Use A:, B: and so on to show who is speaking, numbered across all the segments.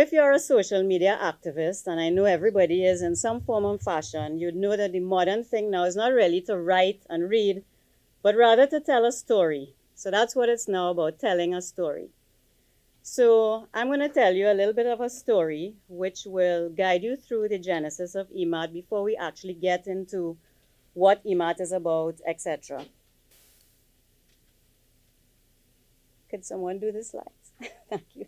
A: if you're a social media activist, and I know everybody is in some form or fashion, you'd know that the modern thing now is not really to write and read, but rather to tell a story. So that's what it's now about, telling a story. So I'm going to tell you a little bit of a story which will guide you through the genesis of EMATT before we actually get into what EMATT is about, etc. Could someone do the slides? Thank you.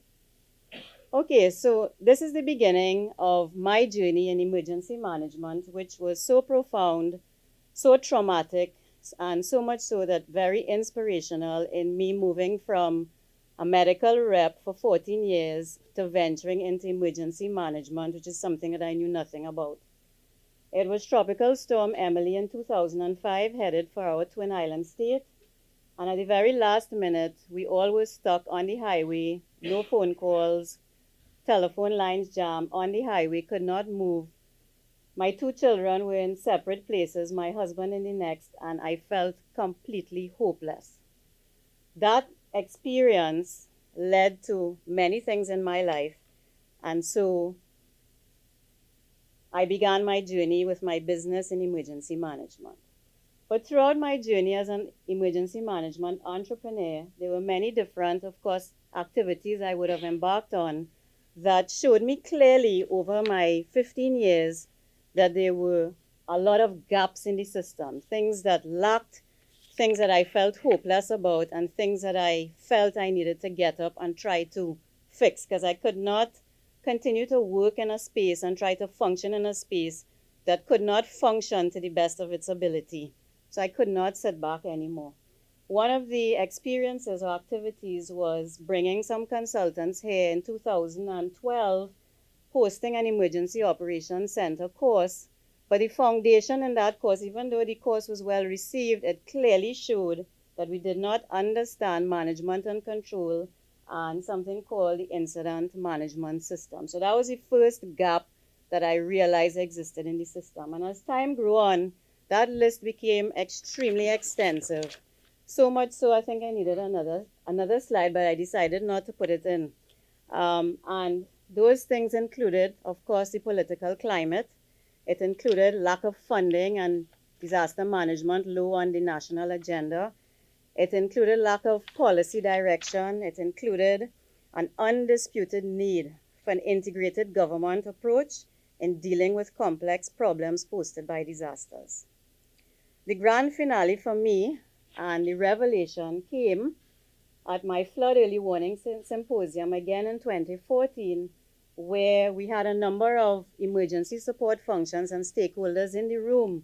A: Okay, so this is the beginning of my journey in emergency management, which was so profound, so traumatic, and so much so that very inspirational in me moving from a medical rep for 14 years to venturing into emergency management, which is something that I knew nothing about. It was Tropical Storm Emily in 2005, headed for our Twin Island state. And at the very last minute, we all were stuck on the highway, no phone calls, telephone lines jammed on the highway, could not move. My two children were in separate places, my husband in the next, and I felt completely hopeless. That experience led to many things in my life, and so I began my journey with my business in emergency management. But throughout my journey as an emergency management entrepreneur, there were many different, of course, activities I would have embarked on that showed me clearly over my 15 years that there were a lot of gaps in the system, things that lacked, things that I felt hopeless about, and things that I felt I needed to get up and try to fix, because I could not continue to work in a space and try to function in a space that could not function to the best of its ability. So I could not sit back anymore. One of the experiences or activities was bringing some consultants here in 2012, hosting an emergency operations center course. But the foundation in that course, even though the course was well received, it clearly showed that we did not understand management and control and something called the incident management system. So that was the first gap that I realized existed in the system. And as time grew on, that list became extremely extensive. So much so I think I needed another slide, but I decided not to put it in. And those things included, of course, the political climate. It included lack of funding and disaster management low on the national agenda. It included lack of policy direction. It included an undisputed need for an integrated government approach in dealing with complex problems posed by disasters. The grand finale for me and the revelation came at my flood early warning symposium again in 2014, where we had a number of emergency support functions and stakeholders in the room.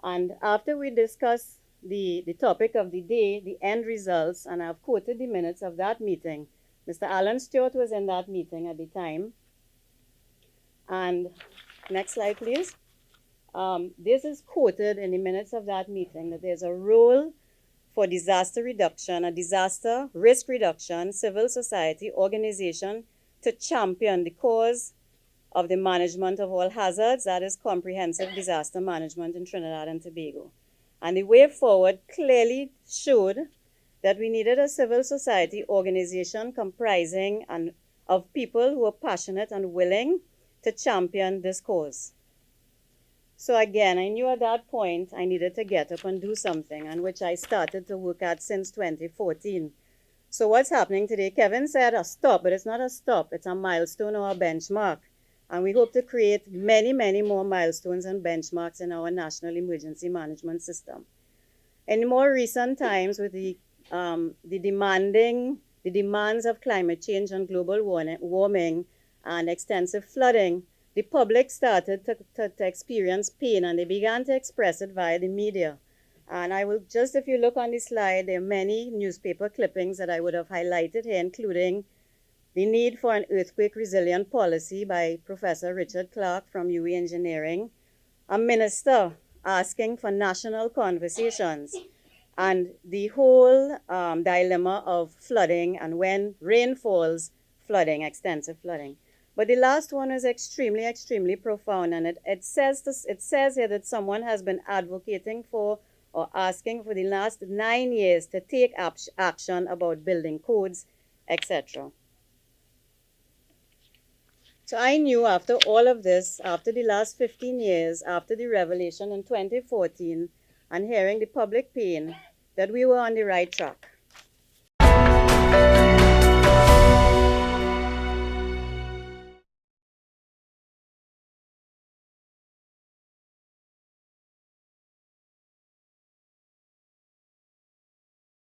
A: And after we discussed the topic of the day, the end results, and I've quoted the minutes of that meeting. Mr. Alan Stewart was in that meeting at the time. And next slide, please. This is quoted in the minutes of that meeting, that there's a role for disaster reduction, a disaster risk reduction, civil society organization to champion the cause of the management of all hazards, that is comprehensive disaster management in Trinidad and Tobago. And the way forward clearly showed that we needed a civil society organization comprising of people who are passionate and willing to champion this cause. So again, I knew at that point I needed to get up and do something, and which I started to work at since 2014. So what's happening today? Kevin said a stop, but it's not a stop. It's a milestone or a benchmark. And we hope to create many, many more milestones and benchmarks in our national emergency management system. In more recent times, with the demands of climate change and global warming and extensive flooding, the public started to experience pain, and they began to express it via the media. And I will just, if you look on the slide, there are many newspaper clippings that I would have highlighted here, including the need for an earthquake resilient policy by Professor Richard Clark from UE Engineering, a minister asking for national conversations, and the whole dilemma of flooding, and when rain falls, flooding, extensive flooding. But the last one is extremely, extremely profound, and it says here that someone has been advocating for or asking for the last 9 years to take action about building codes, etc. So I knew after all of this, after the last 15 years, after the revelation in 2014, and hearing the public pain, that we were on the right track.